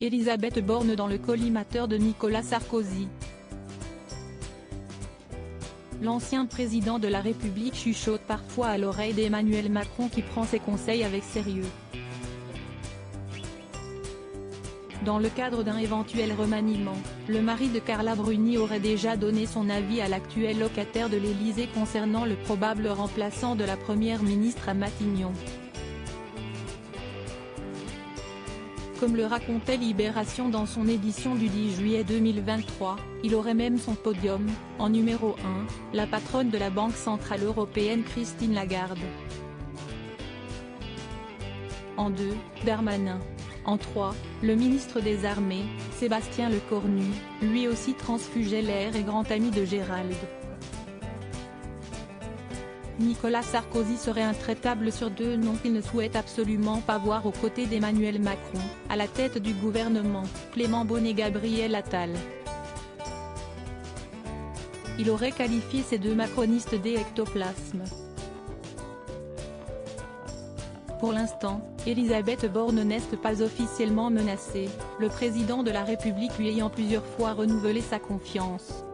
Elisabeth Borne dans le collimateur de Nicolas Sarkozy. L'ancien président de la République chuchote parfois à l'oreille d'Emmanuel Macron qui prend ses conseils avec sérieux. Dans le cadre d'un éventuel remaniement, le mari de Carla Bruni aurait déjà donné son avis à l'actuel locataire de l'Élysée concernant le probable remplaçant de la première ministre à Matignon. Comme le racontait Libération dans son édition du 10 juillet 2023, il aurait même son podium, en numéro 1, la patronne de la Banque Centrale Européenne Christine Lagarde. En 2, Darmanin. En 3, le ministre des Armées, Sébastien Lecornu, lui aussi transfuge LR et grand ami de Gérald. Nicolas Sarkozy serait intraitable sur deux noms qu'il ne souhaite absolument pas voir aux côtés d'Emmanuel Macron, à la tête du gouvernement, Clément Beaune et Gabriel Attal. Il aurait qualifié ces deux macronistes d'ectoplasme. Pour l'instant, Elisabeth Borne n'est pas officiellement menacée, le président de la République lui ayant plusieurs fois renouvelé sa confiance.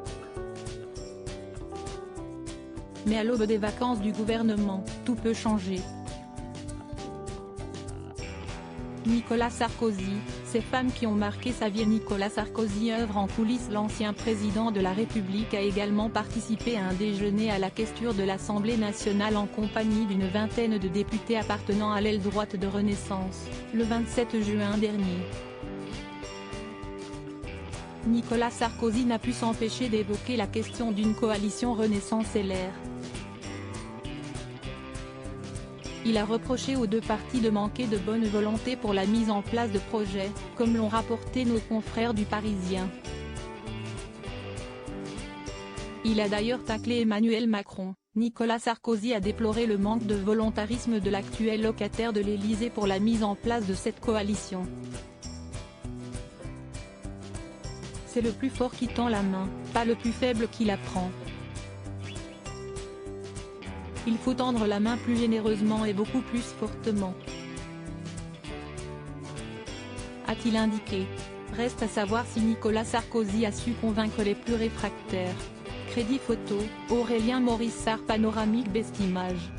Mais à l'aube des vacances du gouvernement, tout peut changer. Nicolas Sarkozy, ces femmes qui ont marqué sa vie. Nicolas Sarkozy œuvre en coulisses. L'ancien président de la République a également participé à un déjeuner à la questure de l'Assemblée nationale en compagnie d'une vingtaine de députés appartenant à l'aile droite de Renaissance, le 27 juin dernier. Nicolas Sarkozy n'a pu s'empêcher d'évoquer la question d'une coalition Renaissance-LR. Il a reproché aux deux partis de manquer de bonne volonté pour la mise en place de projets, comme l'ont rapporté nos confrères du Parisien. Il a d'ailleurs taclé Emmanuel Macron. Nicolas Sarkozy a déploré le manque de volontarisme de l'actuel locataire de l'Élysée pour la mise en place de cette coalition. C'est le plus fort qui tend la main, pas le plus faible qui la prend. Il faut tendre la main plus généreusement et beaucoup plus fortement, a-t-il indiqué. Reste à savoir si Nicolas Sarkozy a su convaincre les plus réfractaires. Crédit photo, Aurélien Morissard. Panoramique Best Images.